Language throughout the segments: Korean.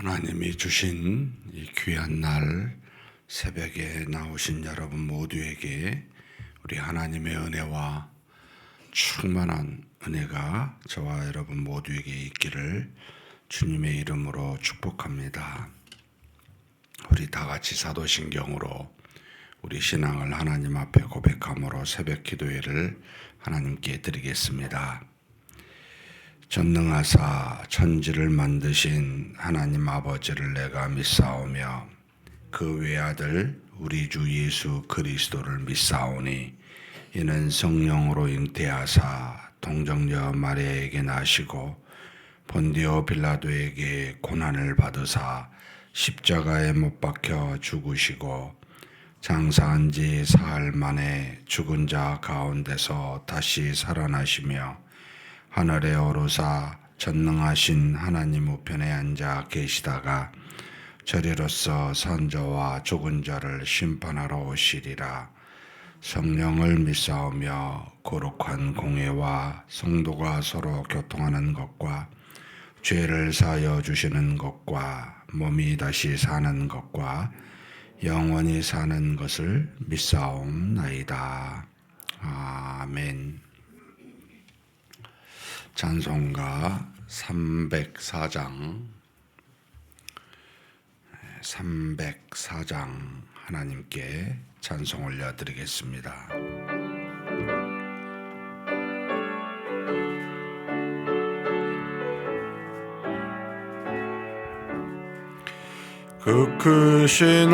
하나님이 주신 이 귀한 날 새벽에 나오신 여러분 모두에게 우리 하나님의 은혜와 충만한 은혜가 저와 여러분 모두에게 있기를 주님의 이름으로 축복합니다. 우리 다 같이 사도신경으로 우리 신앙을 하나님 앞에 고백함으로 새벽 기도회를 하나님께 드리겠습니다. 전능하사 천지를 만드신 하나님 아버지를 내가 믿사오며 그 외아들 우리 주 예수 그리스도를 믿사오니 이는 성령으로 잉태하사 동정녀 마리아에게 나시고 본디오 빌라도에게 고난을 받으사 십자가에 못 박혀 죽으시고 장사한 지 사흘 만에 죽은 자 가운데서 다시 살아나시며 하늘에 오르사 전능하신 하나님 우편에 앉아 계시다가 저리로서 선자와 죽은 자를 심판하러 오시리라. 성령을 믿사오며 거룩한 공회와 성도가 서로 교통하는 것과 죄를 사하여 주시는 것과 몸이 다시 사는 것과 영원히 사는 것을 믿사옵나이다. 아멘. 찬송가 304장 하나님께 찬송 올려드리겠습니다. 그 크신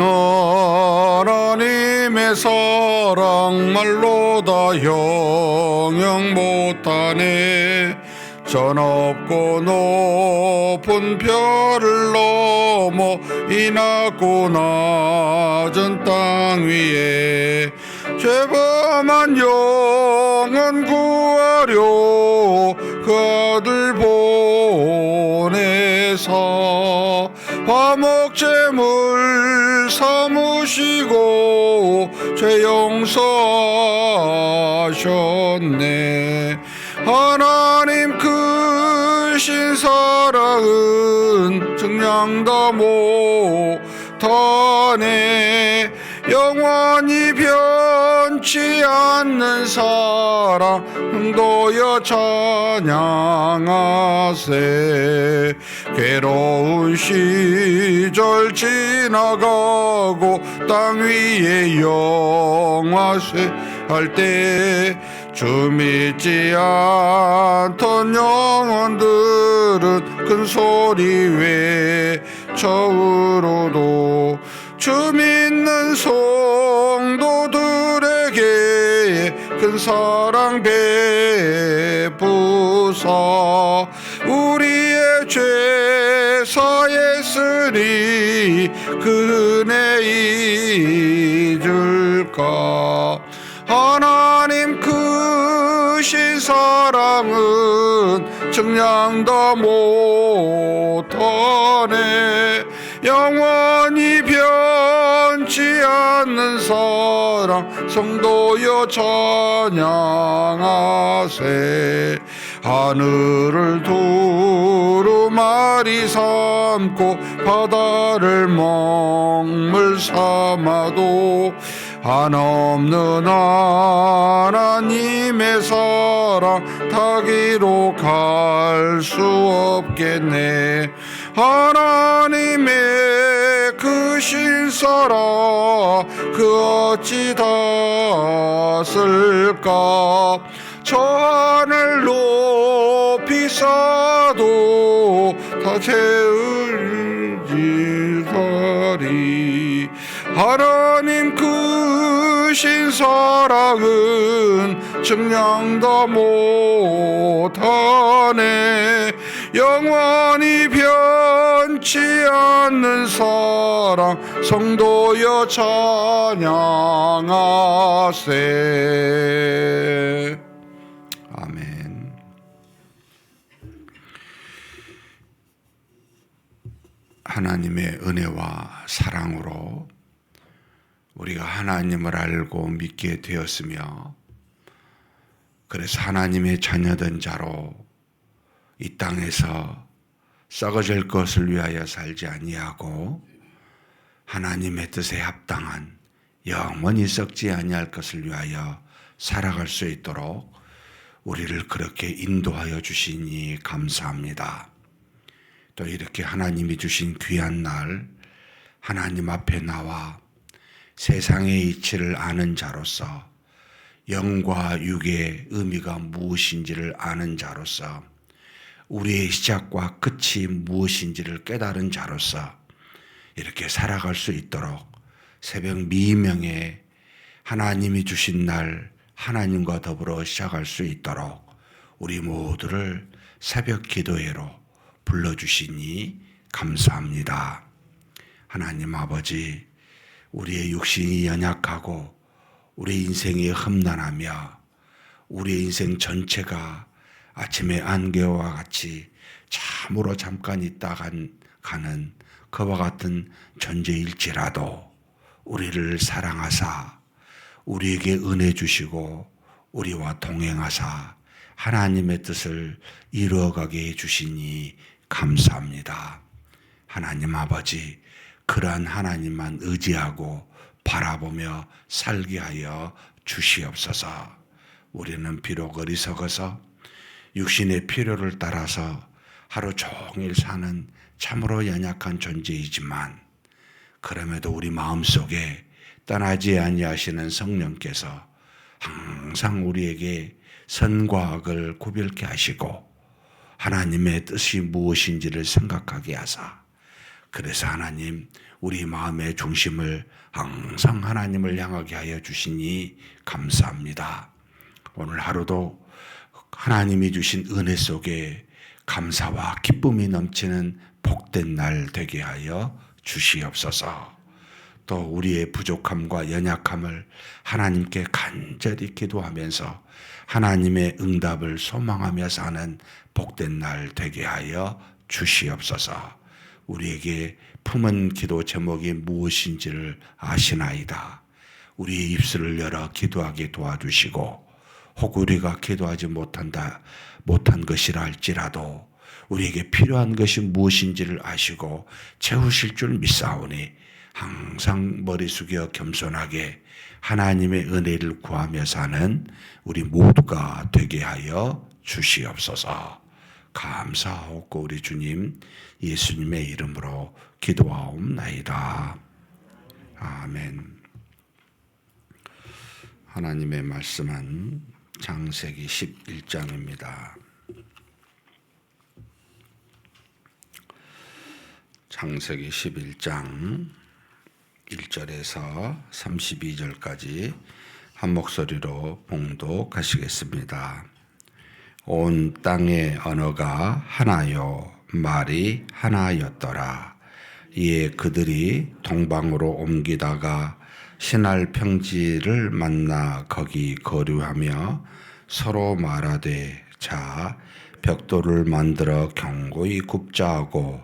하나님의 사랑 말로 다 영영 못하네. 저 높고 높은 별을 넘어 이 낮고 낮은 땅 위에 죄범한 영혼 구하려 그 아들 보내사 화목제물 삼으시고 죄 용서하셨네. 하나님 크신 사랑은 증량다 못하네. 영원히 변치 않는 사랑 흥도여 찬양하세. 괴로운 시절 지나가고 땅 위에 영화세 할 때 주 믿지 않던 영혼들은 큰 소리 외쳐으로도 주 믿는 성도들에게 큰 사랑 베푸사 우리의 죄 사했으니 그 은혜 잊을까. 하나님 크신 사랑은 증량다 못하네. 영원히 변치 않는 사랑 성도여 찬양하세. 하늘을 두루마리 삼고 바다를 먹물 삼아도 한없는 하나님의 사랑 타기로 갈 수 없겠네. 하나님의 크신 사랑 그 어찌 닿았을까. 저 하늘 높이 쌓아도 다 채울지다리. 하나님 크신 사랑은 증량다 못하네. 영원히 변치 않는 사랑 성도여 찬양하세. 아멘. 하나님의 은혜와 사랑으로 우리가 하나님을 알고 믿게 되었으며 그래서 하나님의 자녀된 자로 이 땅에서 썩어질 것을 위하여 살지 아니하고 하나님의 뜻에 합당한 영원히 썩지 아니할 것을 위하여 살아갈 수 있도록 우리를 그렇게 인도하여 주시니 감사합니다. 또 이렇게 하나님이 주신 귀한 날 하나님 앞에 나와 세상의 이치를 아는 자로서 영과 육의 의미가 무엇인지를 아는 자로서 우리의 시작과 끝이 무엇인지를 깨달은 자로서 이렇게 살아갈 수 있도록 새벽 미명에 하나님이 주신 날 하나님과 더불어 시작할 수 있도록 우리 모두를 새벽 기도회로 불러주시니 감사합니다. 하나님 아버지, 우리의 육신이 연약하고 우리 인생이 험난하며 우리 인생 전체가 아침의 안개와 같이 참으로 잠깐 있다 가는 그와 같은 존재일지라도 우리를 사랑하사 우리에게 은혜 주시고 우리와 동행하사 하나님의 뜻을 이루어가게 해주시니 감사합니다. 하나님 아버지, 그러한 하나님만 의지하고 바라보며 살게 하여 주시옵소서. 우리는 비록 어리석어서 육신의 필요를 따라서 하루 종일 사는 참으로 연약한 존재이지만 그럼에도 우리 마음속에 떠나지 아니하시는 성령께서 항상 우리에게 선과 악을 구별케 하시고 하나님의 뜻이 무엇인지를 생각하게 하사 그래서 하나님 우리 마음의 중심을 항상 하나님을 향하게 하여 주시니 감사합니다. 오늘 하루도 하나님이 주신 은혜 속에 감사와 기쁨이 넘치는 복된 날 되게 하여 주시옵소서. 또 우리의 부족함과 연약함을 하나님께 간절히 기도하면서 하나님의 응답을 소망하며 사는 복된 날 되게 하여 주시옵소서. 우리에게 품은 기도 제목이 무엇인지를 아시나이다. 우리의 입술을 열어 기도하게 도와주시고 혹 우리가 기도하지 못한 것이라 할지라도 우리에게 필요한 것이 무엇인지를 아시고 채우실 줄 믿사오니 항상 머리 숙여 겸손하게 하나님의 은혜를 구하며 사는 우리 모두가 되게 하여 주시옵소서. 감사하옵고 우리 주님 예수님의 이름으로 기도하옵나이다. 아멘. 하나님의 말씀은 창세기 11장입니다. 창세기 11장 1절에서 32절까지 한 목소리로 봉독하시겠습니다. 온 땅의 언어가 하나요 말이 하나였더라. 이에 그들이 동방으로 옮기다가 신할 평지를 만나 거기 거류하며 서로 말하되 자 벽돌을 만들어 견고히 굽자 하고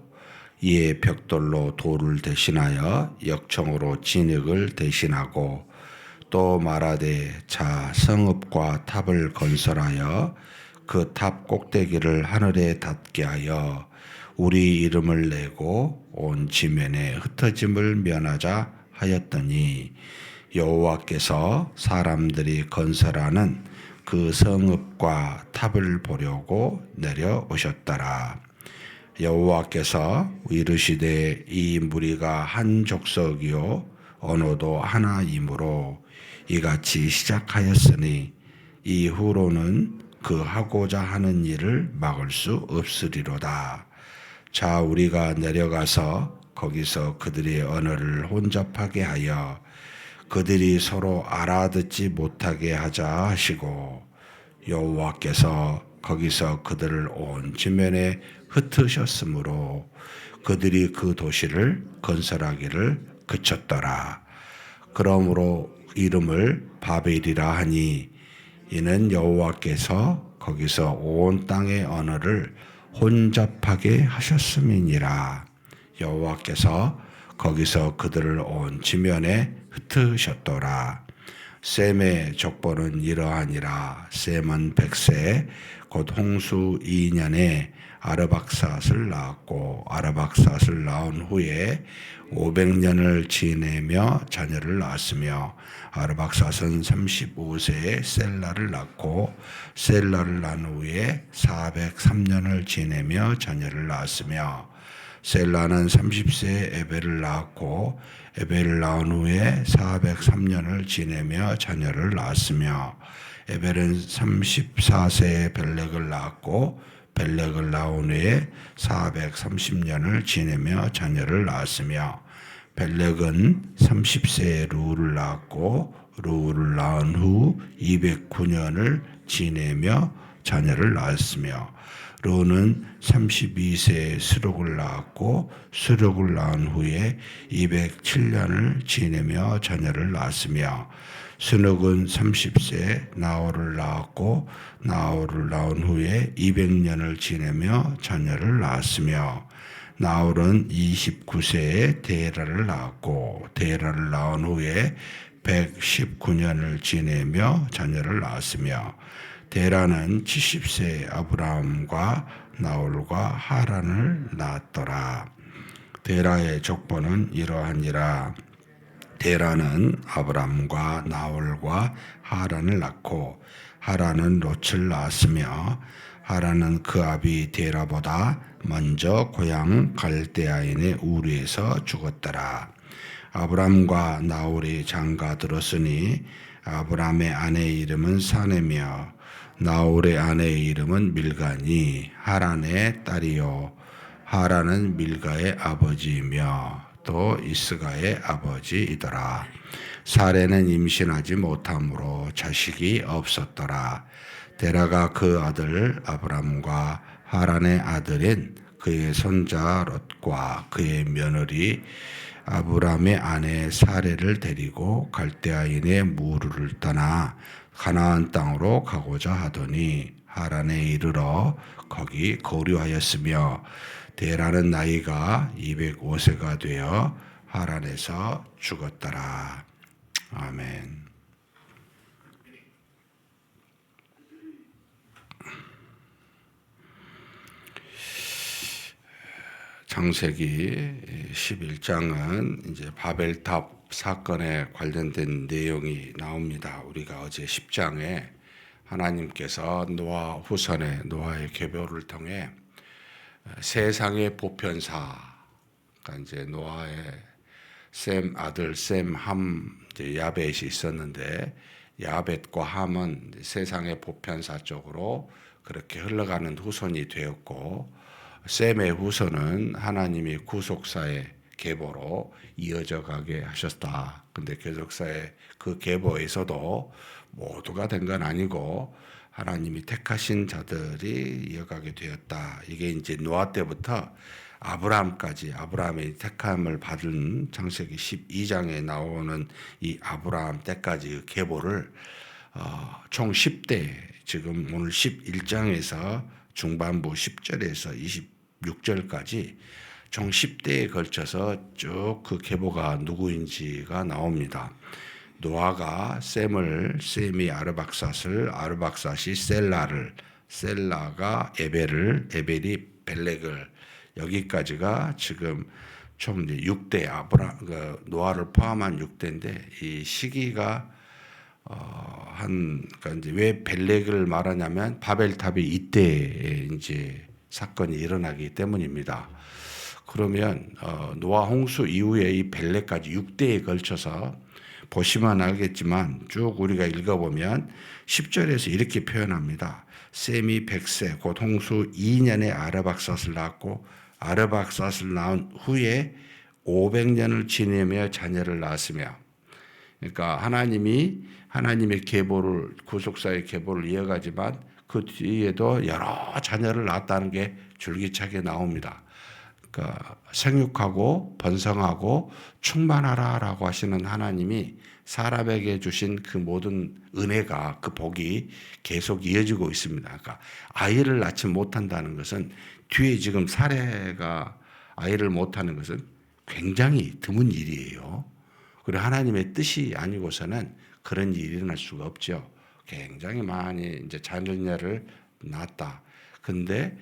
이에 벽돌로 돌을 대신하여 역청으로 진흙을 대신하고 또 말하되 자 성읍과 탑을 건설하여 그 탑 꼭대기를 하늘에 닿게 하여 우리 이름을 내고 온 지면에 흩어짐을 면하자 하였더니 여호와께서 사람들이 건설하는 그 성읍과 탑을 보려고 내려오셨더라. 여호와께서 이르시되 이 무리가 한 족속이요 언어도 하나이므로 이같이 시작하였으니 이후로는 그 하고자 하는 일을 막을 수 없으리로다. 자 우리가 내려가서 거기서 그들의 언어를 혼잡하게 하여 그들이 서로 알아듣지 못하게 하자 하시고 여호와께서 거기서 그들을 온 지면에 흩으셨으므로 그들이 그 도시를 건설하기를 그쳤더라. 그러므로 이름을 바벨이라 하니 이는 여호와께서 거기서 온 땅의 언어를 혼잡하게 하셨음이니라. 여호와께서 거기서 그들을 온 지면에 흩으셨더라. 셈의 족보는 이러하니라. 셈은 100세 곧 홍수 2년에 아르박삿을 낳았고 아르박삿을 낳은 후에 500년을 지내며 자녀를 낳았으며 아르박삿은 35세에 셀라를 낳고 셀라를 낳은 후에 403년을 지내며 자녀를 낳았으며 셀라는 30세에 에벨을 낳았고 에벨을 낳은 후에 403년을 지내며 자녀를 낳았으며 에벨은 34세에 벨렉을 낳았고 벨렉을 낳은 후에 430년을 지내며 자녀를 낳았으며 벨렉은 30세에 루를 낳았고 루를 낳은 후 209년을 지내며 자녀를 낳았으며 루는 32세에 스룩을 낳았고 스룩을 낳은 후에 207년을 지내며 자녀를 낳았으며 스룩은 30세에 나홀을 낳았고 나홀을 낳은 후에 200년을 지내며 자녀를 낳았으며 나홀은 29세에 데라를 낳았고 데라를 낳은 후에 119년을 지내며 자녀를 낳았으며 데라는 70세에 아브라함과 나홀과 하란을 낳았더라. 데라의 족보는 이러하니라. 데라는 아브라함과 나홀과 하란을 낳고 하란은 롯을 낳았으며 하란은 그 아비 데라보다 먼저 고향 갈대아인의 우르에서 죽었더라. 아브라함과 나홀이 장가 들었으니 아브라함의 아내의 이름은 사네며 나홀의 아내의 이름은 밀가니 하란의 딸이요 하란은 밀가의 아버지이며 또 이스가의 아버지이더라. 사레는 임신하지 못함으로 자식이 없었더라. 데라가 그 아들 아브람과 하란의 아들인 그의 손자 롯과 그의 며느리 아브람의 아내 사레를 데리고 갈대아인의 무르를 떠나 가나안 땅으로 가고자 하더니 하란에 이르러 거기 거류하였으며 데라는 나이가 205세가 되어 하란에서 죽었더라. 아멘. 창세기 11장은 이제 바벨탑 사건에 관련된 내용이 나옵니다. 우리가 어제 10장에 하나님께서 노아 후손의 노아의 계보를 통해 세상의 보편사, 그러니까 이제 노아의 셈 아들 셈함 야벳이 있었는데 야벳과 함은 세상의 보편사 쪽으로 그렇게 흘러가는 후손이 되었고 셈의 후손은 하나님이 구속사의 계보로 이어져 가게 하셨다. 근데 구속사의 그 계보에서도 모두가 된 건 아니고 하나님이 택하신 자들이 이어가게 되었다. 이게 이제 노아 때부터 아브라함까지 아브라함의 택함을 받은 창세기 12장에 나오는 이 아브라함 때까지 계보를 총 10대 지금 오늘 11장에서 중반부 10절에서 26절까지 총 10대에 걸쳐서 쭉 그 계보가 누구인지가 나옵니다. 노아가 셈이 아르박삿을, 아르박삿이 셀라를, 셀라가 에벨을, 에벨이 벨렉을 여기까지가 지금 총 6대 노아를 포함한 6대인데 이 시기가 그러니까 이제 왜 벨렉을 말하냐면 바벨탑이 이때 이제 사건이 일어나기 때문입니다. 그러면 노아 홍수 이후에 이 벨렉까지 6대에 걸쳐서 보시면 알겠지만 쭉 우리가 읽어보면 10절에서 이렇게 표현합니다. 셈이 100세 곧 홍수 2년에 아르박삿을 낳았고 아르박삿을 낳은 후에 500년을 지내며 자녀를 낳았으며 그러니까 하나님의 계보를 구속사의 계보를 이어가지만 그 뒤에도 여러 자녀를 낳았다는 게 줄기차게 나옵니다. 그러니까 생육하고 번성하고 충만하라라고 하시는 하나님이 사람에게 주신 그 모든 은혜가 그 복이 계속 이어지고 있습니다. 그러니까 아이를 낳지 못한다는 것은 뒤에 지금 사례가 아이를 못하는 것은 굉장히 드문 일이에요. 그리고 하나님의 뜻이 아니고서는 그런 일이 일어날 수가 없죠. 굉장히 많이 이제 자녀를 낳았다. 근데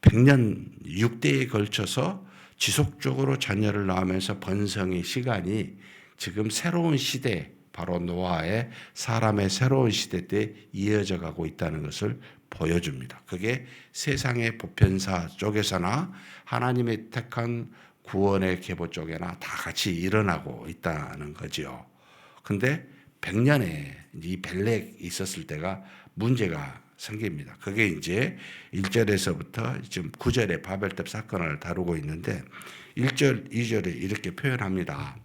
100년 6대에 걸쳐서 지속적으로 자녀를 낳으면서 번성의 시간이 지금 새로운 시대, 바로 노아의 사람의 새로운 시대 때 이어져 가고 있다는 것을 보여줍니다. 그게 세상의 보편사 쪽에서나 하나님의 택한 구원의 계보 쪽에나 다 같이 일어나고 있다는 거죠. 근데 100년에 이 벨렉이 있었을 때가 문제가 생깁니다. 그게 이제 1절에서부터 지금 9절의 바벨탑 사건을 다루고 있는데 1절, 2절에 이렇게 표현합니다.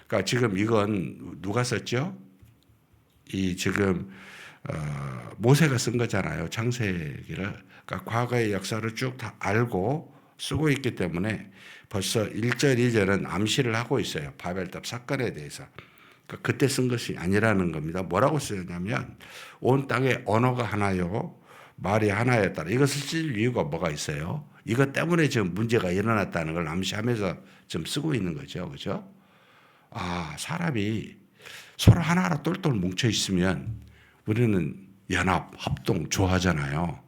그러니까 지금 이건 누가 썼죠? 이 지금 모세가 쓴 거잖아요. 창세기를. 그러니까 과거의 역사를 쭉 다 알고 쓰고 있기 때문에 벌써 1절, 2절은 암시를 하고 있어요. 바벨탑 사건에 대해서. 그러니까 그때 쓴 것이 아니라는 겁니다. 뭐라고 쓰였냐면 온 땅에 언어가 하나요, 말이 하나였다. 이것을 쓸 이유가 뭐가 있어요? 이것 때문에 지금 문제가 일어났다는 걸 암시하면서 좀 쓰고 있는 거죠. 그죠? 아, 사람이 서로 하나로 똘똘 뭉쳐 있으면 우리는 연합, 합동 좋아하잖아요.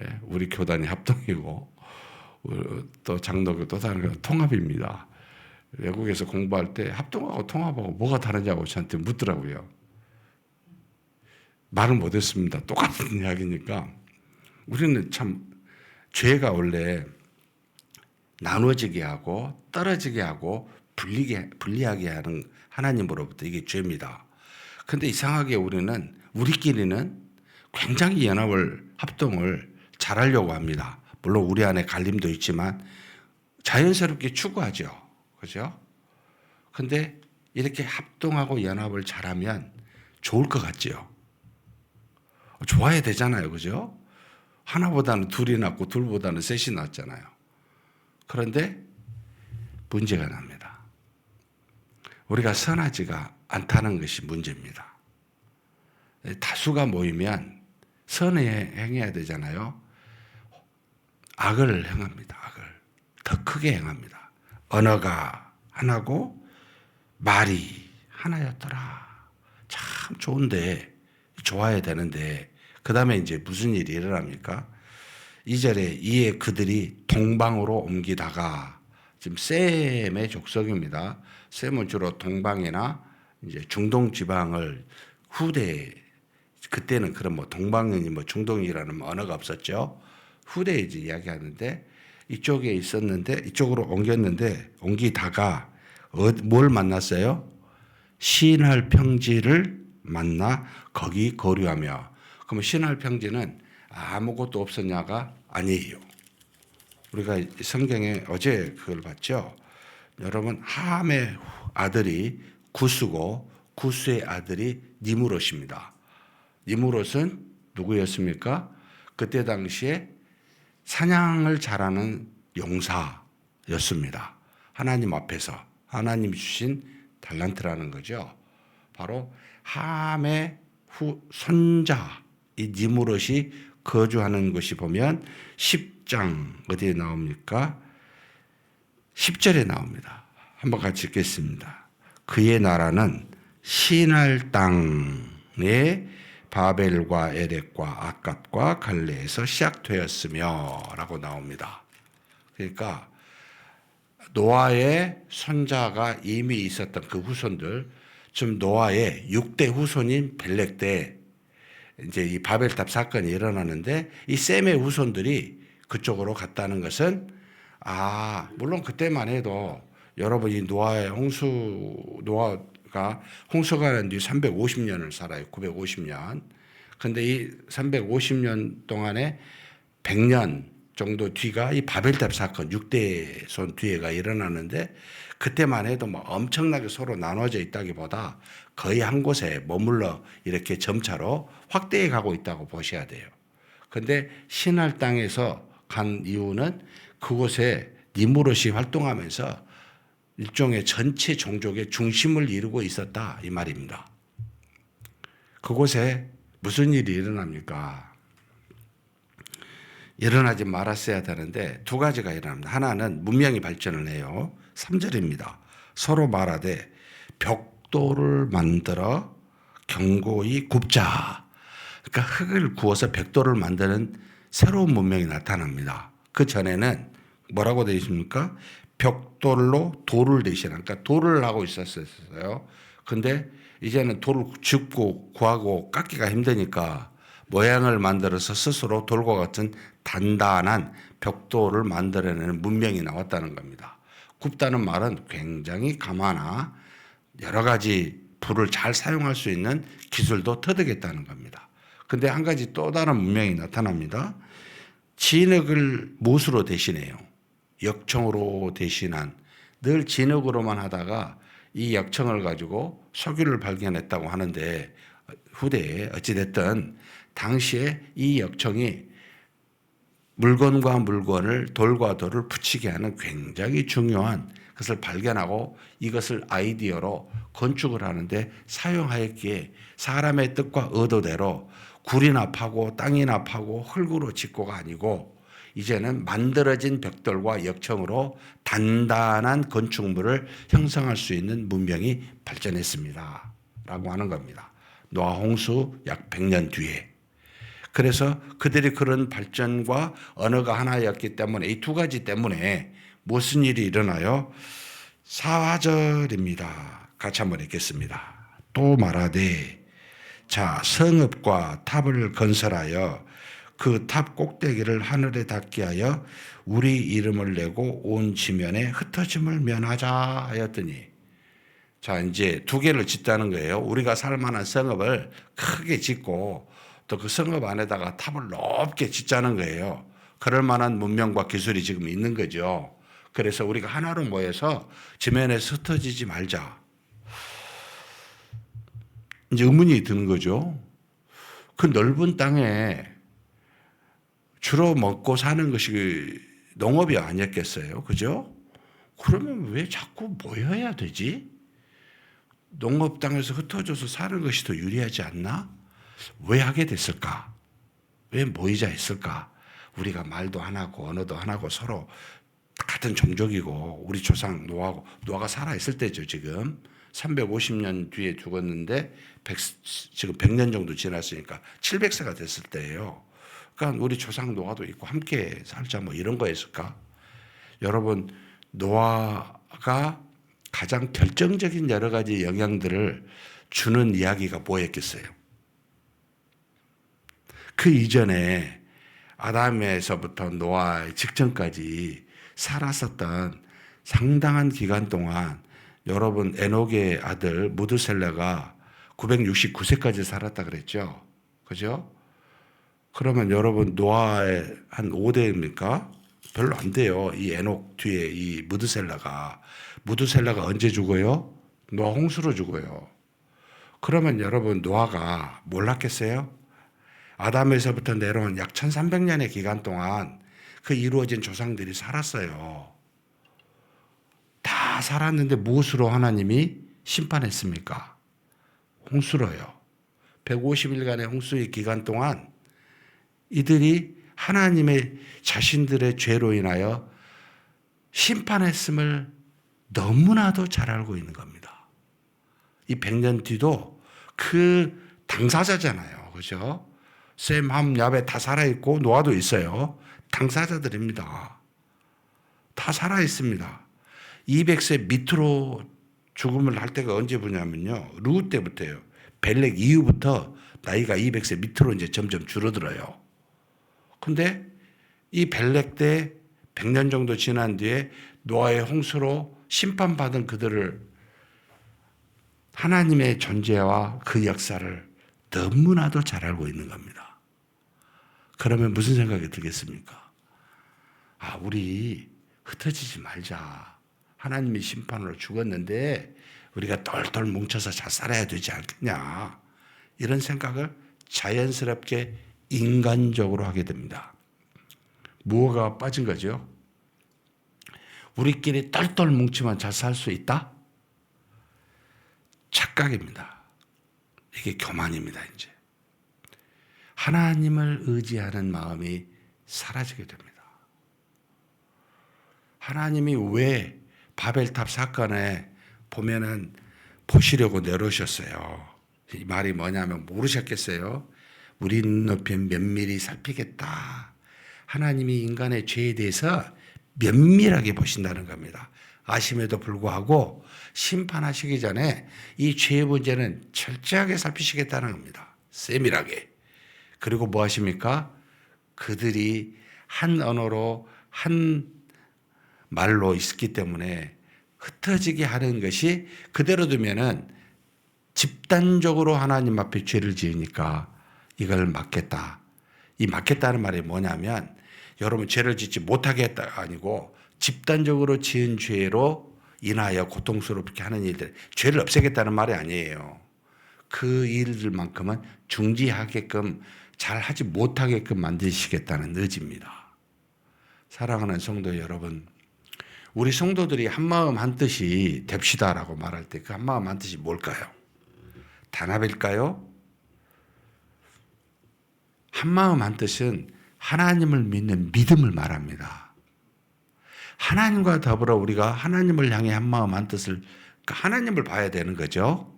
예, 우리 교단이 합동이고 또 장로교 또 다른 건 통합입니다. 외국에서 공부할 때 합동하고 통합하고 뭐가 다르냐고 저한테 묻더라고요. 말은 못했습니다. 똑같은 이야기니까. 우리는 참 죄가 원래 나눠지게 하고 떨어지게 하고 분리하게 하는 하나님으로부터 이게 죄입니다. 근데 이상하게 우리끼리는 굉장히 연합을, 합동을 잘하려고 합니다. 물론 우리 안에 갈림도 있지만 자연스럽게 추구하죠. 그죠? 근데 이렇게 합동하고 연합을 잘하면 좋을 것 같죠. 좋아야 되잖아요. 그죠? 하나보다는 둘이 낫고 둘보다는 셋이 낫잖아요. 그런데 문제가 납니다. 우리가 선하지가 않다는 것이 문제입니다. 다수가 모이면 선에 행해야 되잖아요. 악을 행합니다. 악을. 더 크게 행합니다. 언어가 하나고 말이 하나였더라. 참 좋은데, 좋아야 되는데, 그 다음에 이제 무슨 일이 일어납니까? 2절에 이에 그들이 동방으로 옮기다가, 지금 셈의 족속입니다. 셈은 주로 동방이나 이제 중동 지방을 후대, 그때는 그런 뭐 동방이니 뭐 중동이라는 언어가 없었죠. 후대에 이제 이야기하는데 이쪽에 있었는데 이쪽으로 옮기다가 뭘 만났어요? 시날 평지를 만나 거기 거류하며. 그러면 시날 평지는 아무것도 없었냐가 아니에요. 우리가 성경에 어제 그걸 봤죠. 여러분, 함의 아들이 구스고 구스의 아들이 니무롯입니다. 니무롯은 누구였습니까? 그때 당시에 사냥을 잘하는 용사였습니다. 하나님 앞에서 하나님 주신 달란트라는 거죠. 바로 함의 손자 이 니무롯이 거주하는 곳이 보면 10장 어디에 나옵니까? 10절에 나옵니다. 한번 같이 읽겠습니다. 그의 나라는 시날 땅에 바벨과 에렉과 아갓과 갈레에서 시작되었으며 라고 나옵니다. 그러니까 노아의 손자가 이미 있었던 그 후손들, 좀 노아의 6대 후손인 벨렉 때 이제 이 바벨탑 사건이 일어나는데 이 셈의 후손들이 그쪽으로 갔다는 것은 물론 그때만 해도 여러분 이 노아가 홍수가 난 뒤 350년을 살아요. 950년. 근데 이 350년 동안에 100년 정도 뒤가 이 바벨탑 사건 6대 손 뒤에가 일어나는데 그때만 해도 뭐 엄청나게 서로 나눠져 있다기보다 거의 한 곳에 머물러 이렇게 점차로 확대해 가고 있다고 보셔야 돼요. 근데 시날 땅에서 간 이유는 그곳에 니무롯이 활동하면서 일종의 전체 종족의 중심을 이루고 있었다 이 말입니다. 그곳에 무슨 일이 일어납니까? 일어나지 말았어야 되는데 두 가지가 일어납니다. 하나는 문명이 발전을 해요. 3절입니다. 서로 말하되 벽돌을 만들어 경고히 굽자. 그러니까 흙을 구워서 벽돌을 만드는 새로운 문명이 나타납니다. 그 전에는 뭐라고 되어 있습니까? 벽돌로 돌을 대신한, 그러니까 돌을 하고 있었어요. 근데 이제는 돌을 줍고 구하고 깎기가 힘드니까 모양을 만들어서 스스로 돌과 같은 단단한 벽돌을 만들어내는 문명이 나왔다는 겁니다. 굽다는 말은 굉장히 가마나 여러 가지 불을 잘 사용할 수 있는 기술도 터득했다는 겁니다. 근데 한 가지 또 다른 문명이 나타납니다. 진흙을 못으로 대신해요. 역청으로 대신한, 늘 진흙으로만 하다가 이 역청을 가지고 석유를 발견했다고 하는데, 후대에 어찌됐든 당시에 이 역청이 물건과 물건을, 돌과 돌을 붙이게 하는 굉장히 중요한 것을 발견하고 이것을 아이디어로 건축을 하는데 사용하였기에 사람의 뜻과 의도대로 굴이나 파고 땅이나 파고 흙으로 짓고가 아니고 이제는 만들어진 벽돌과 역청으로 단단한 건축물을 형성할 수 있는 문명이 발전했습니다. 라고 하는 겁니다. 노아 홍수 약 100년 뒤에. 그래서 그들이 그런 발전과 언어가 하나였기 때문에 이 두 가지 때문에 무슨 일이 일어나요? 4절입니다. 같이 한번 읽겠습니다. 또 말하되 자 성읍과 탑을 건설하여 그 탑 꼭대기를 하늘에 닿게 하여 우리 이름을 내고 온 지면에 흩어짐을 면하자 하였더니, 자 이제 두 개를 짓다는 거예요. 우리가 살 만한 성읍을 크게 짓고 또 그 성읍 안에다가 탑을 높게 짓자는 거예요. 그럴 만한 문명과 기술이 지금 있는 거죠. 그래서 우리가 하나로 모여서 지면에서 흩어지지 말자. 이제 의문이 드는 거죠. 그 넓은 땅에 주로 먹고 사는 것이 농업이 아니었겠어요. 그죠? 그러면 왜 자꾸 모여야 되지? 농업 땅에서 흩어져서 사는 것이 더 유리하지 않나? 왜 하게 됐을까? 왜 모이자 했을까? 우리가 말도 하나고 언어도 하나고 서로 같은 종족이고 우리 조상 노아가 살아있을 때죠. 지금 350년 뒤에 죽었는데 지금 100년 정도 지났으니까 700세가 됐을 때예요. 그러니까 우리 조상 노아도 있고 함께 살자 뭐 이런 거였을까? 여러분, 노아가 가장 결정적인 여러 가지 영향들을 주는 이야기가 뭐였겠어요? 그 이전에 아담에서부터 노아 직전까지 살았었던 상당한 기간 동안 여러분 에녹의 아들 무드셀라가 969세까지 살았다 그랬죠. 그죠? 그러면 여러분 노아의 한 5대입니까? 별로 안 돼요. 이 에녹 뒤에 이 무드셀라가 언제 죽어요? 노아 홍수로 죽어요. 그러면 여러분 노아가 몰랐겠어요? 아담에서부터 내려온 약 1300년의 기간 동안 그 이루어진 조상들이 살았어요. 다 살았는데 무엇으로 하나님이 심판했습니까? 홍수로요. 150일간의 홍수의 기간 동안 이들이 하나님의 자신들의 죄로 인하여 심판했음을 너무나도 잘 알고 있는 겁니다. 이 100년 뒤도 그 당사자잖아요. 그죠? 셈, 함, 야벳 다 살아있고 노아도 있어요. 당사자들입니다. 다 살아있습니다. 200세 밑으로 죽음을 할 때가 언제 보냐면요. 루 때부터예요. 벨렉 이후부터 나이가 200세 밑으로 이제 점점 줄어들어요. 근데 이 벨렉 때 100년 정도 지난 뒤에 노아의 홍수로 심판받은 그들을 하나님의 존재와 그 역사를 너무나도 잘 알고 있는 겁니다. 그러면 무슨 생각이 들겠습니까? 아, 우리 흩어지지 말자. 하나님이 심판으로 죽었는데 우리가 똘똘 뭉쳐서 잘 살아야 되지 않겠냐. 이런 생각을 자연스럽게 인간적으로 하게 됩니다. 무엇가 빠진 거죠? 우리끼리 똘똘 뭉치면 잘 살 수 있다? 착각입니다. 이게 교만입니다, 이제. 하나님을 의지하는 마음이 사라지게 됩니다. 하나님이 왜 바벨탑 사건에 보면은 보시려고 내려오셨어요. 이 말이 뭐냐면 모르셨겠어요? 우리 눈높이 면밀히 살피겠다. 하나님이 인간의 죄에 대해서 면밀하게 보신다는 겁니다. 아심에도 불구하고 심판하시기 전에 이 죄의 문제는 철저하게 살피시겠다는 겁니다. 세밀하게. 그리고 뭐 하십니까? 그들이 한 언어로 한 말로 있었기 때문에 흩어지게 하는 것이 그대로 두면은 집단적으로 하나님 앞에 죄를 지으니까 이걸 막겠다. 이 막겠다는 말이 뭐냐면 여러분 죄를 짓지 못하게 했다가 아니고 집단적으로 지은 죄로 인하여 고통스럽게 하는 일들, 죄를 없애겠다는 말이 아니에요. 그 일들만큼은 중지하게끔 잘 하지 못하게끔 만드시겠다는 의지입니다. 사랑하는 성도 여러분, 우리 성도들이 한마음 한뜻이 됩시다라고 말할 때 그 한마음 한뜻이 뭘까요? 단합일까요? 한마음 한뜻은 하나님을 믿는 믿음을 말합니다. 하나님과 더불어 우리가 하나님을 향해 한마음 한뜻을, 하나님을 봐야 되는 거죠.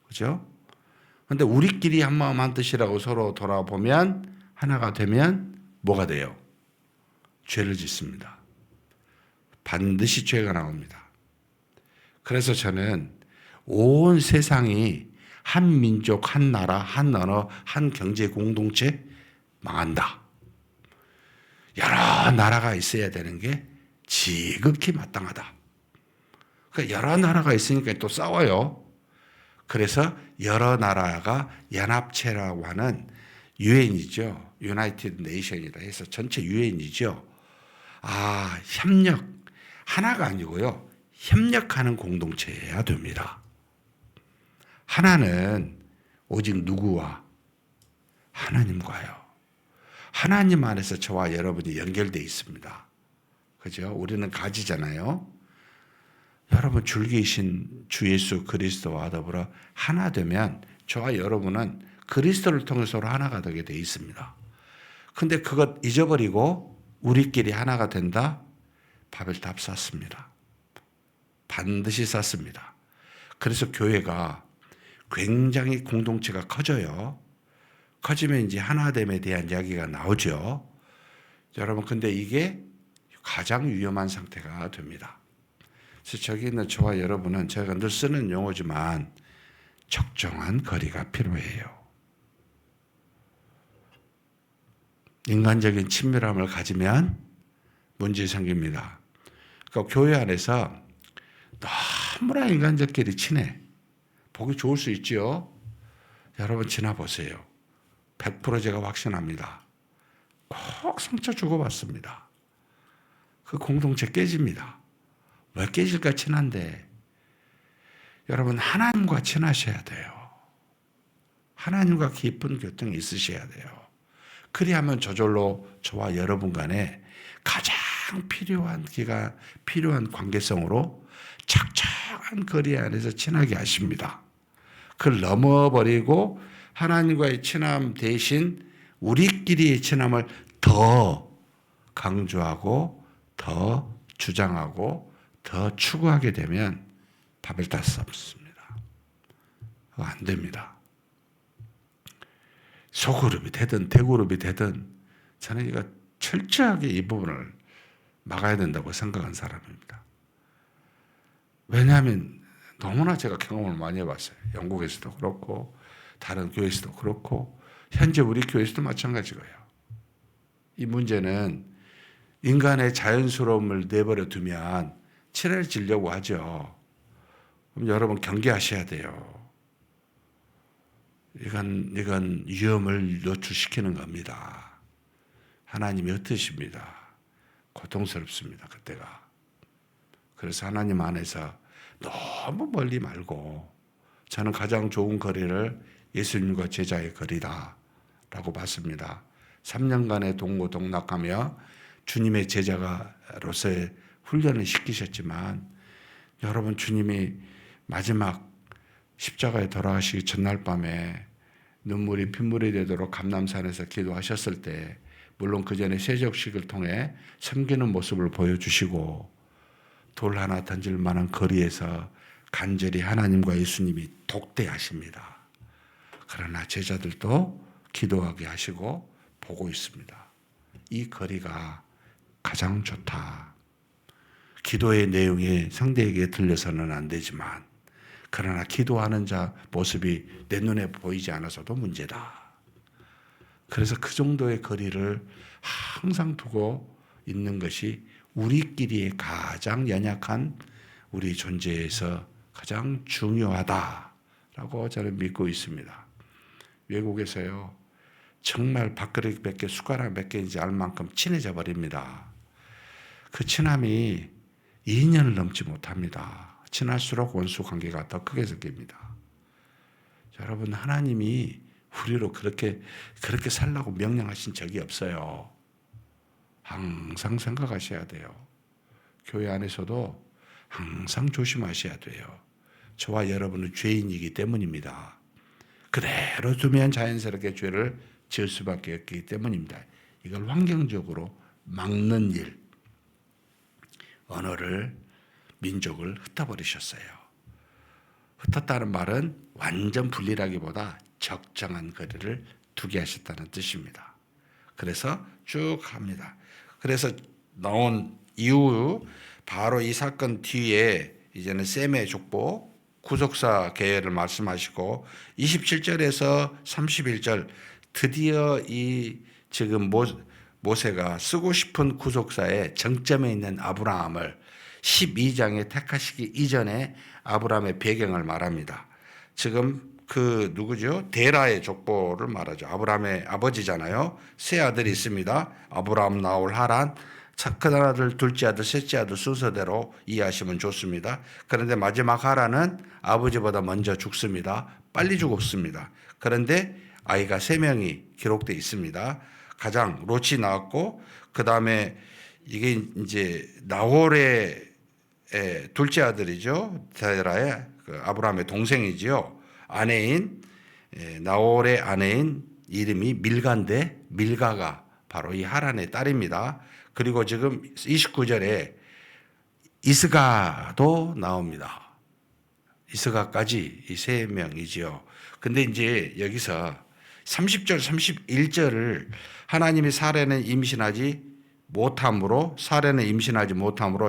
그죠? 근데 우리끼리 한마음 한뜻이라고 서로 돌아보면 하나가 되면 뭐가 돼요? 죄를 짓습니다. 반드시 죄가 나옵니다. 그래서 저는 온 세상이 한 민족, 한 나라, 한 언어, 한 경제 공동체 망한다. 여러 나라가 있어야 되는 게 지극히 마땅하다. 그러니까 여러 나라가 있으니까 또 싸워요. 그래서 여러 나라가 연합체라고 하는 유엔이죠. 유나이티드 네이션이라 해서 전체 유엔이죠. 협력. 하나가 아니고요. 협력하는 공동체여야 됩니다. 하나는 오직 누구와? 하나님과요. 하나님 안에서 저와 여러분이 연결되어 있습니다. 그죠? 우리는 가지잖아요. 여러분 줄기이신 주 예수 그리스도와 더불어 하나 되면 저와 여러분은 그리스도를 통해서 하나가 되게 되어 있습니다. 근데 그것 잊어버리고 우리끼리 하나가 된다? 바벨탑 쌓습니다. 반드시 쌓습니다. 그래서 교회가 굉장히 공동체가 커져요. 커지면 이제 하나됨에 대한 이야기가 나오죠. 여러분, 근데 이게 가장 위험한 상태가 됩니다. 그래서 저기 있는 저와 여러분은 제가 늘 쓰는 용어지만 적정한 거리가 필요해요. 인간적인 친밀함을 가지면 문제 생깁니다. 그러니까 교회 안에서 너무나 인간적끼리 친해. 보기 좋을 수 있지요. 여러분 지나보세요. 100% 제가 확신합니다. 꼭 상처 주고받습니다. 그 공동체 깨집니다. 왜 깨질까? 친한데. 여러분 하나님과 친하셔야 돼요. 하나님과 깊은 교통이 있으셔야 돼요. 그리하면 저절로 저와 여러분 간에 가장 필요한 관계성으로 적정한 거리 안에서 친하게 하십니다. 그걸 넘어버리고 하나님과의 친함 대신 우리끼리의 친함을 더 강조하고 더 주장하고 더 추구하게 되면 바벨탑 쌓습니다. 그거 안 됩니다. 소그룹이 되든 대그룹이 되든 저는 이거 철저하게 이 부분을 막아야 된다고 생각한 사람입니다. 왜냐하면 너무나 제가 경험을 많이 해봤어요. 영국에서도 그렇고 다른 교회에서도 그렇고 현재 우리 교회에서도 마찬가지고요. 이 문제는 인간의 자연스러움을 내버려 두면 친해지려고 하죠. 그럼 여러분 경계하셔야 돼요. 이건 위험을 노출시키는 겁니다. 하나님이 흩으십니다. 고통스럽습니다. 그때가. 그래서 하나님 안에서 너무 멀리 말고 저는 가장 좋은 거리를 예수님과 제자의 거리다라고 봤습니다. 3년간의 동고동락하며 주님의 제자로서의 훈련을 시키셨지만 여러분 주님이 마지막 십자가에 돌아가시기 전날 밤에 눈물이 핏물이 되도록 감람산에서 기도하셨을 때 물론 그 전에 세족식을 통해 섬기는 모습을 보여주시고 돌 하나 던질 만한 거리에서 간절히 하나님과 예수님이 독대하십니다. 그러나 제자들도 기도하게 하시고 보고 있습니다. 이 거리가 가장 좋다. 기도의 내용이 상대에게 들려서는 안 되지만 그러나 기도하는 자 모습이 내 눈에 보이지 않아서도 문제다. 그래서 그 정도의 거리를 항상 두고 있는 것이 우리끼리의 가장 연약한 우리 존재에서 가장 중요하다라고 저는 믿고 있습니다. 외국에서요, 정말 밥그릇 몇 개, 숟가락 몇 개인지 알 만큼 친해져 버립니다. 그 친함이 2년을 넘지 못합니다. 친할수록 원수 관계가 더 크게 생깁니다. 여러분, 하나님이 우리로 그렇게 살라고 명령하신 적이 없어요. 항상 생각하셔야 돼요. 교회 안에서도 항상 조심하셔야 돼요. 저와 여러분은 죄인이기 때문입니다. 그대로 두면 자연스럽게 죄를 지을 수밖에 없기 때문입니다. 이걸 환경적으로 막는 일, 언어를, 민족을 흩어버리셨어요. 흩었다는 말은 완전 분리라기보다 적정한 거리를 두게 하셨다는 뜻입니다. 그래서 쭉 합니다. 그래서 나온 이후 바로 이 사건 뒤에 이제는 셈의 족보, 구속사 계열을 말씀하시고 27절에서 31절 드디어 이 지금 모세가 쓰고 싶은 구속사의 정점에 있는 아브라함을 12장에 택하시기 이전에 아브라함의 배경을 말합니다. 지금 그 누구죠? 데라의 족보를 말하죠. 아브라함의 아버지잖아요. 세 아들이 있습니다. 아브라함, 나홀, 하란. 큰 아들, 둘째 아들, 셋째 아들 순서대로 이해하시면 좋습니다. 그런데 마지막 하란은 아버지보다 먼저 죽습니다. 빨리 죽었습니다. 그런데 아이가 3명이 기록되어 있습니다. 가장 롯이 나왔고 그 다음에 이게 이제 나홀의 둘째 아들이죠. 데라의 아브라함의 동생이지요. 아내인 나홀의 아내인 이름이 밀가인데 밀가가 바로 이 하란의 딸입니다. 그리고 지금 29절에 이스가도 나옵니다. 이스가까지 이 3명이지요. 근데 이제 여기서 30절, 31절을 하나님이 사례는 임신하지 못함으로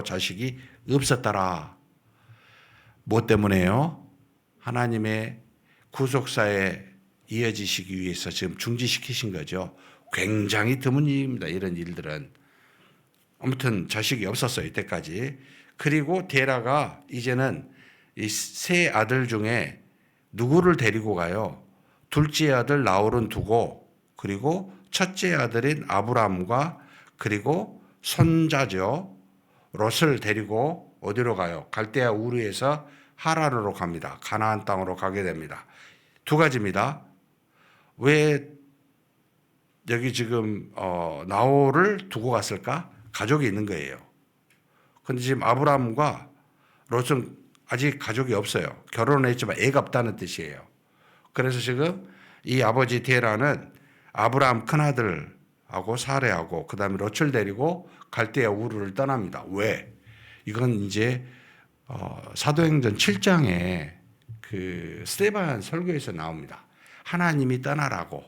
자식이 없었더라. 뭐 때문에요? 하나님의 구속사에 이어지시기 위해서 지금 중지시키신 거죠. 굉장히 드문 일입니다. 이런 일들은. 아무튼 자식이 없었어요. 이때까지. 그리고 데라가 이제는 이 세 아들 중에 누구를 데리고 가요? 둘째 아들 나홀은 두고 그리고 첫째 아들인 아브라함과 그리고 손자죠. 롯을 데리고 어디로 가요? 갈대아 우르에서 하란으로 갑니다. 가나안 땅으로 가게 됩니다. 두 가지입니다. 왜 여기 지금 나홀을 두고 갔을까? 가족이 있는 거예요. 그런데 지금 아브라함과 롯은 아직 가족이 없어요. 결혼을 했지만 애가 없다는 뜻이에요. 그래서 지금 이 아버지 데라는 아브라함 큰아들하고 사레하고 그 다음에 롯을 데리고 갈대아 우르를 떠납니다. 왜? 이건 이제 사도행전 7장에 그 스데반 설교에서 나옵니다. 하나님이 떠나라고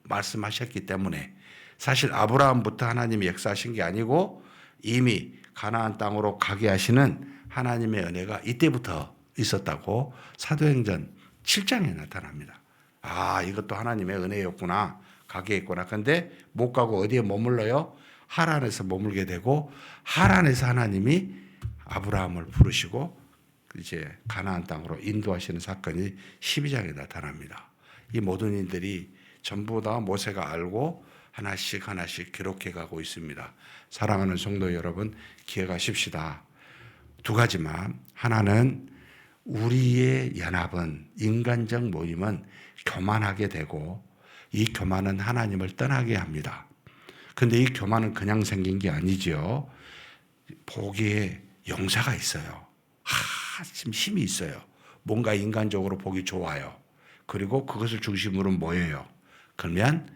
말씀하셨기 때문에 사실 아브라함부터 하나님이 역사하신 게 아니고 이미 가나안 땅으로 가게 하시는 하나님의 은혜가 이때부터 있었다고 사도행전 7장에 나타납니다. 아, 이것도 하나님의 은혜였구나. 가게 했구나. 근데 못 가고 어디에 머물러요? 하란에서 머물게 되고 하란에서 하나님이 아브라함을 부르시고 이제 가나안 땅으로 인도하시는 사건이 12장에 나타납니다. 이 모든 일들이 전부 다 모세가 알고 하나씩 하나씩 기록해 가고 있습니다. 사랑하는 성도 여러분, 기억하십시다. 두 가지만, 하나는 우리의 연합은, 인간적 모임은 교만하게 되고 이 교만은 하나님을 떠나게 합니다. 그런데 이 교만은 그냥 생긴 게 아니죠. 보기에 용사가 있어요. 지금 힘이 있어요. 뭔가 인간적으로 보기 좋아요. 그리고 그것을 중심으로 모여요. 그러면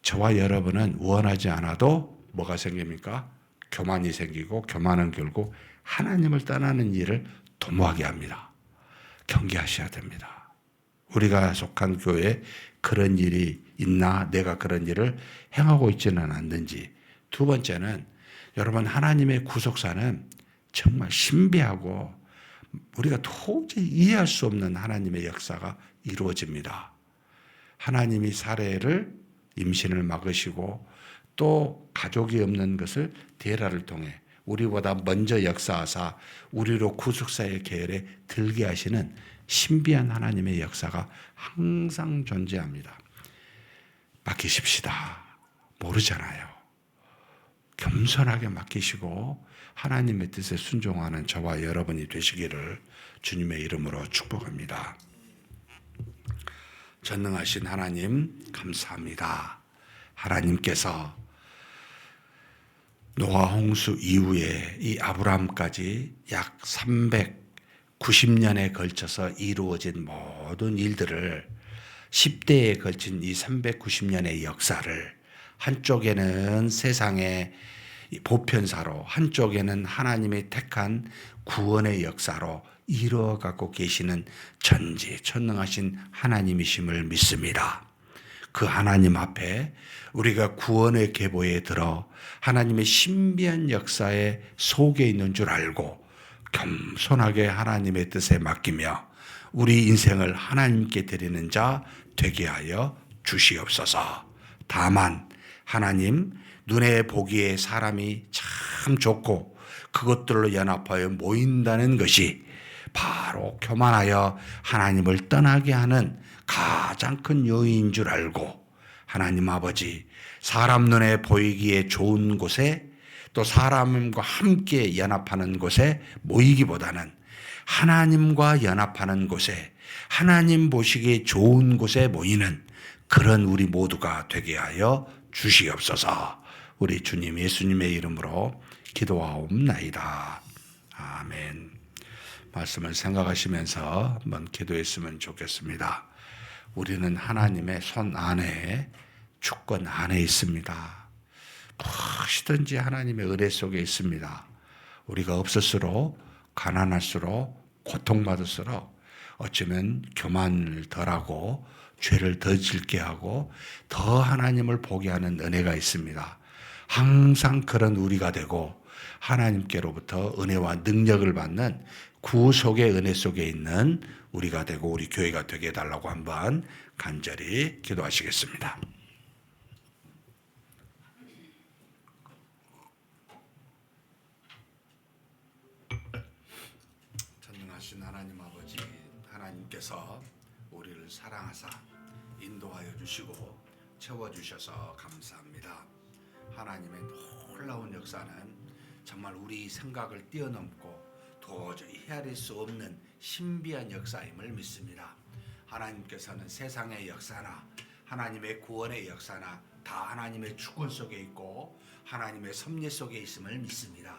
저와 여러분은 원하지 않아도 뭐가 생깁니까? 교만이 생기고 교만은 결국 하나님을 떠나는 일을 도모하게 합니다. 경계하셔야 됩니다. 우리가 속한 교회에 그런 일이 있나, 내가 그런 일을 행하고 있지는 않는지. 두 번째는 여러분, 하나님의 구속사는 정말 신비하고 우리가 도저히 이해할 수 없는 하나님의 역사가 이루어집니다. 하나님이 사례를, 임신을 막으시고 또 가족이 없는 것을 데라를 통해 우리보다 먼저 역사하사 우리로 구속사의 계열에 들게 하시는 신비한 하나님의 역사가 항상 존재합니다. 맡기십시다. 모르잖아요. 겸손하게 맡기시고 하나님의 뜻에 순종하는 저와 여러분이 되시기를 주님의 이름으로 축복합니다. 전능하신 하나님 감사합니다. 하나님께서 노아 홍수 이후에 이 아브라함까지 약 390년에 걸쳐서 이루어진 모든 일들을 10대에 걸친 이 390년의 역사를 한쪽에는 세상의 보편사로, 한쪽에는 하나님의 택한 구원의 역사로 이루어가고 계시는 전지전능하신 하나님이심을 믿습니다. 그 하나님 앞에 우리가 구원의 계보에 들어 하나님의 신비한 역사의 속에 있는 줄 알고 겸손하게 하나님의 뜻에 맡기며 우리 인생을 하나님께 드리는 자 되게 하여 주시옵소서. 다만 하나님, 눈에 보기에 사람이 참 좋고 그것들로 연합하여 모인다는 것이 바로 교만하여 하나님을 떠나게 하는 가장 큰 요인인 줄 알고, 하나님 아버지, 사람 눈에 보이기에 좋은 곳에 또 사람과 함께 연합하는 곳에 모이기보다는 하나님과 연합하는 곳에, 하나님 보시기에 좋은 곳에 모이는 그런 우리 모두가 되게 하여 주시옵소서. 우리 주님 예수님의 이름으로 기도하옵나이다. 아멘. 말씀을 생각하시면서 한번 기도했으면 좋겠습니다. 우리는 하나님의 손 안에, 주권 안에 있습니다. 무엇이든지 하나님의 은혜 속에 있습니다. 우리가 없을수록, 가난할수록, 고통받을수록 어쩌면 교만을 덜하고 죄를 더 짓게 하고 더 하나님을 보게 하는 은혜가 있습니다. 항상 그런 우리가 되고 하나님께로부터 은혜와 능력을 받는 구속의 은혜 속에 있는 우리가 되고 우리 교회가 되게 해달라고 한번 간절히 기도하시겠습니다. 전능하신 하나님 아버지, 하나님께서 우리를 사랑하사 인도하여 주시고 채워주셔서 감사합니다. 하나님의 놀라운 역사는 정말 우리 생각을 뛰어넘고 도저히 헤아릴 수 없는 신비한 역사임을 믿습니다. 하나님께서는 세상의 역사나 하나님의 구원의 역사나 다 하나님의 주권 속에 있고 하나님의 섭리 속에 있음을 믿습니다.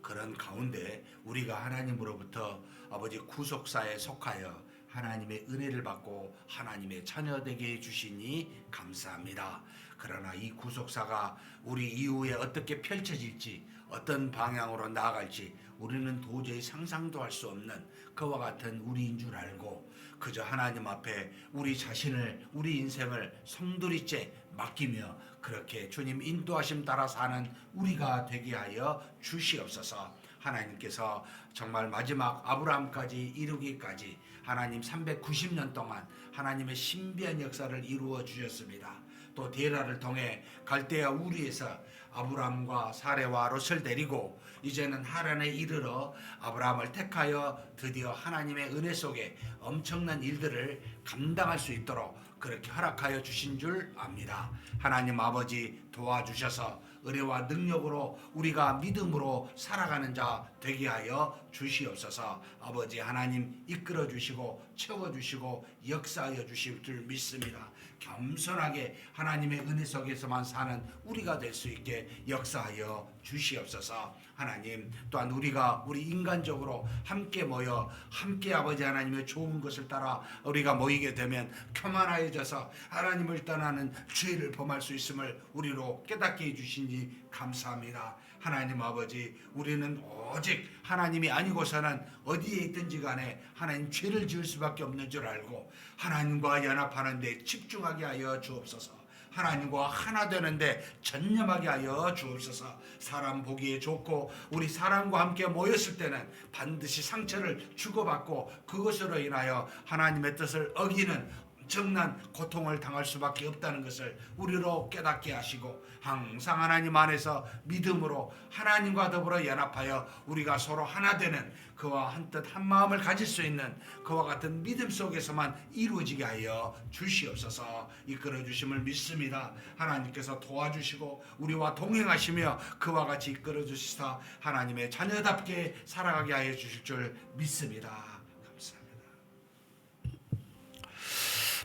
그런 가운데 우리가 하나님으로부터 아버지 구속사에 속하여 하나님의 은혜를 받고 하나님의 자녀 되게 해주시니 감사합니다. 그러나 이 구속사가 우리 이후에 어떻게 펼쳐질지, 어떤 방향으로 나아갈지 우리는 도저히 상상도 할 수 없는 그와 같은 우리인 줄 알고 그저 하나님 앞에 우리 자신을, 우리 인생을 송두리째 맡기며 그렇게 주님 인도하심 따라 사는 우리가 되게 하여 주시옵소서. 하나님께서 정말 마지막 아브라함까지 이루기까지 하나님 390년 동안 하나님의 신비한 역사를 이루어 주셨습니다. 또 데라를 통해 갈대아 우리에서 아브라함과 사레와 롯을 데리고 이제는 하란에 이르러 아브라함을 택하여 드디어 하나님의 은혜 속에 엄청난 일들을 감당할 수 있도록 그렇게 허락하여 주신 줄 압니다. 하나님 아버지 도와주셔서 은혜와 능력으로 우리가 믿음으로 살아가는 자 되게 하여 주시옵소서. 아버지 하나님 이끌어 주시고 채워 주시고 역사하여 주실 줄 믿습니다. 겸손하게 하나님의 은혜 속에서만 사는 우리가 될 수 있게 역사하여 주시옵소서. 하나님 또한 우리가 우리 인간적으로 함께 모여 함께 아버지 하나님의 좋은 것을 따라 우리가 모이게 되면 교만하여져서 하나님을 떠나는 죄를 범할 수 있음을 우리로 깨닫게 해주시니 감사합니다. 하나님 아버지, 우리는 오직 하나님이 아니고서는 어디에 있든지 간에 하나님 죄를 지을 수밖에 없는 줄 알고 하나님과 연합하는 데 집중하게 하여 주옵소서. 하나님과 하나 되는데 전념하게 하여 주옵소서. 사람 보기에 좋고 우리 사람과 함께 모였을 때는 반드시 상처를 주고받고 그것으로 인하여 하나님의 뜻을 어기는 엄청난 고통을 당할 수밖에 없다는 것을 우리로 깨닫게 하시고 항상 하나님 안에서 믿음으로 하나님과 더불어 연합하여 우리가 서로 하나 되는 그와 한뜻 한 마음을 가질 수 있는 그와 같은 믿음 속에서만 이루어지게 하여 주시옵소서. 이끌어 주심을 믿습니다. 하나님께서 도와주시고 우리와 동행하시며 그와 같이 이끌어 주시사 하나님의 자녀답게 살아가게 하여 주실 줄 믿습니다.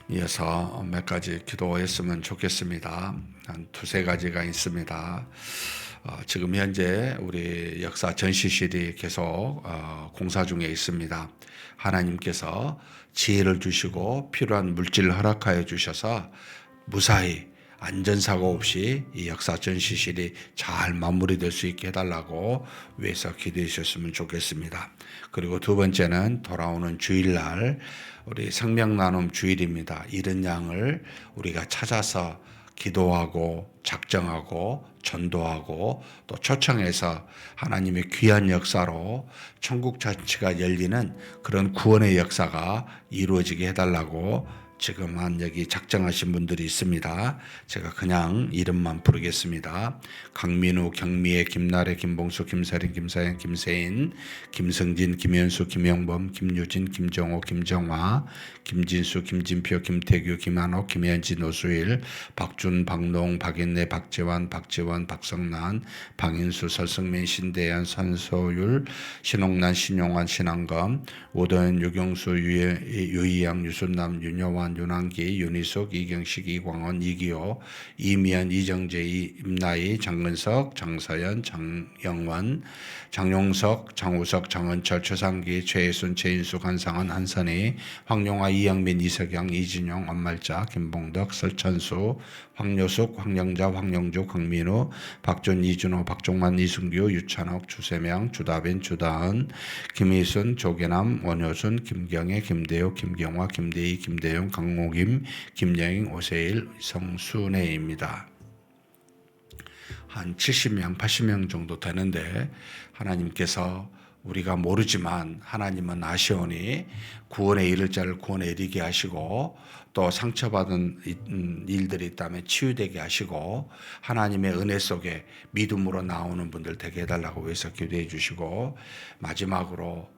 이어서 몇 가지 기도했으면 좋겠습니다. 한 두세 가지가 있습니다. 지금 현재 우리 역사 전시실이 계속 공사 중에 있습니다. 하나님께서 지혜를 주시고 필요한 물질을 허락하여 주셔서 무사히 안전사고 없이 이 역사 전시실이 잘 마무리될 수 있게 해달라고 위해서 기도해 주셨으면 좋겠습니다. 그리고 두 번째는 돌아오는 주일날 우리 생명나눔 주일입니다. 이른 양을 우리가 찾아서 기도하고 작정하고 전도하고 또 초청해서 하나님의 귀한 역사로 천국 잔치가 열리는 그런 구원의 역사가 이루어지게 해달라고 지금 여기 작정하신 분들이 있습니다. 제가 그냥 이름만 부르겠습니다. 강민우, 경미애, 김나래, 김봉수, 김서린, 김사연, 김세인, 김성진, 김현수, 김영범, 김유진, 김정호, 김정화, 김진수, 김진표, 김태규, 김한옥, 김현지, 노수일, 박준, 박농, 박인래, 박재환, 박재원, 박성란, 방인수, 설승민, 신대현, 선소율, 신홍란, 신용환, 신한검, 오도현, 유경수, 유희양, 유순남, 윤여환, 윤한기, 윤희숙, 이경식, 이광원, 이기호, 이미연, 이정재, 임나희, 장근석, 장서연, 장영원, 장용석, 장우석, 장은철, 최상기, 최혜순, 최인숙, 한상원, 한선희, 황용화, 이영민, 이석영, 이진용, 엄말자, 김봉덕, 설천수, 황요숙, 황영자, 황영주, 강민우, 박준, 이준호, 박종만, 이승규, 유찬옥, 주세명, 주다빈, 주다은, 김희순, 조계남, 원효순, 김경애, 김대호, 김경화, 김대희, 김대용, 강호김, 김여잉, 오세일, 성순애입니다. 한 70명, 80명 정도 되는데 하나님께서 우리가 모르지만 하나님은 아시오니 구원에 이를 자를 구원에 이르게 하시고 또 상처받은 일들이 있다면 치유되게 하시고 하나님의 은혜 속에 믿음으로 나오는 분들 되게 해달라고 해서 기도해 주시고 마지막으로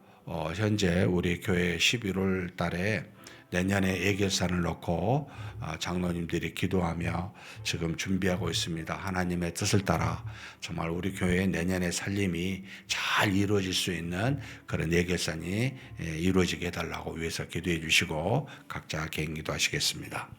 현재 우리 교회 11월 달에 내년에 예결산을 놓고 장로님들이 기도하며 지금 준비하고 있습니다. 하나님의 뜻을 따라 정말 우리 교회의 내년의 살림이 잘 이루어질 수 있는 그런 예결산이 이루어지게 해달라고 위해서 기도해 주시고 각자 개인 기도하시겠습니다.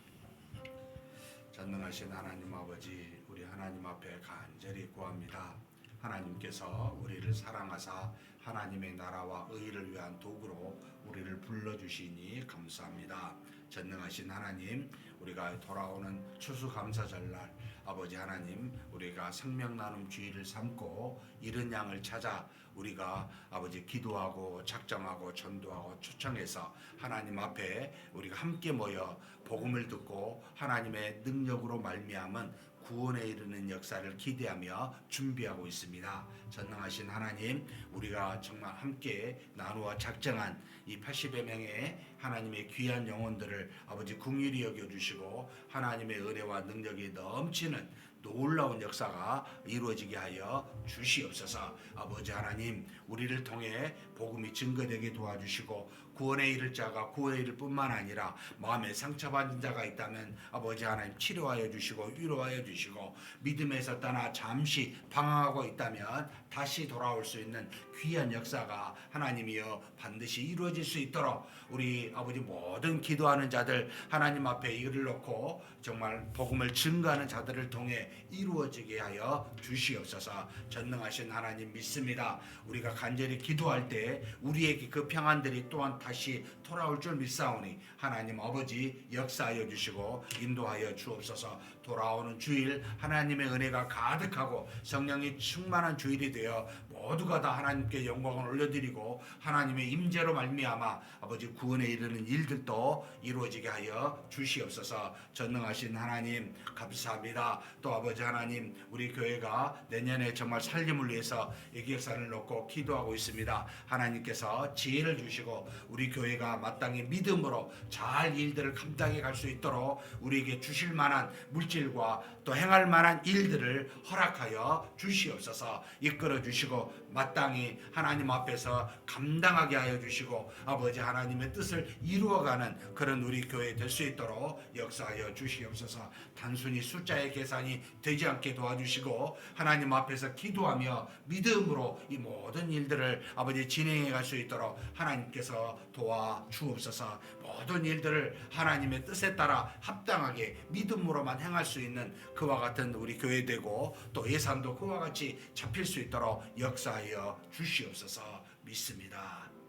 전능하신 하나님 아버지, 우리 하나님 앞에 간절히 구합니다. 하나님께서 우리를 사랑하사 하나님의 나라와 의를 위한 도구로 우리를 불러주시니 감사합니다. 전능하신 하나님, 우리가 돌아오는 추수감사절날 아버지 하나님, 우리가 생명나눔 주일을 삼고 이른 양을 찾아 우리가 아버지 기도하고 작정하고 전도하고 초청해서 하나님 앞에 우리가 함께 모여 복음을 듣고 하나님의 능력으로 말미암은 구원에 이르는 역사를 기대하며 준비하고 있습니다. 전능하신 하나님, 우리가 정말 함께 나누어 작정한 이 80여 명의 하나님의 귀한 영혼들을 아버지 긍휼히 여겨주시고 하나님의 은혜와 능력이 넘치는 놀라운 역사가 이루어지게 하여 주시옵소서. 아버지 하나님, 우리를 통해 복음이 증거되게 도와주시고 구원에 이를 자가 구원에 이를 뿐만 아니라 마음에 상처받은 자가 있다면 아버지 하나님 치료하여 주시고 위로하여 주시고 믿음에서 떠나 잠시 방황하고 있다면 다시 돌아올 수 있는 귀한 역사가 하나님이여 반드시 이루어질 수 있도록 우리 아버지 모든 기도하는 자들 하나님 앞에 이를 놓고 정말 복음을 증거하는 자들을 통해 가운데 이루어지게 하여 주시옵소서. 전능하신 하나님 믿습니다. 우리가 간절히 기도할 때 우리에게 그 평안들이 또한 다시 돌아올 줄 믿사오니 하나님 아버지 역사하여 주시고 인도하여 주옵소서. 돌아오는 주일 하나님의 은혜가 가득하고 성령이 충만한 주일이 되어 모두가 다 하나님께 영광을 올려드리고 하나님의 임재로 말미암아 아버지 구원에 이르는 일들도 이루어지게 하여 주시옵소서. 전능하신 하나님 감사합니다. 또 아버지 하나님 우리 교회가 내년에 정말 살림을 위해서 예기역사를 놓고 기도하고 있습니다. 하나님께서 지혜를 주시고 우리 교회가 마땅히 믿음으로 잘 일들을 감당해 갈 수 있도록 우리에게 주실 만한 물질과 또 행할 만한 일들을 허락하여 주시옵소서. 이끌어 주시고 마땅히 하나님 앞에서 감당하게 하여 주시고 아버지 하나님의 뜻을 이루어가는 그런 우리 교회 될 수 있도록 역사하여 주시옵소서. 단순히 숫자의 계산이 되지 않게 도와주시고 하나님 앞에서 기도하며 믿음으로 이 모든 일들을 아버지 진행해 갈 수 있도록 하나님께서 도와주옵소서. 모든 일들을 하나님의 뜻에 따라 합당하게 믿음으로만 행할 수 있는 그와 같은 우리 교회 되고 또 예산도 그와 같이 잡힐 수 있도록 역사하여 주시옵소서. 믿습니다.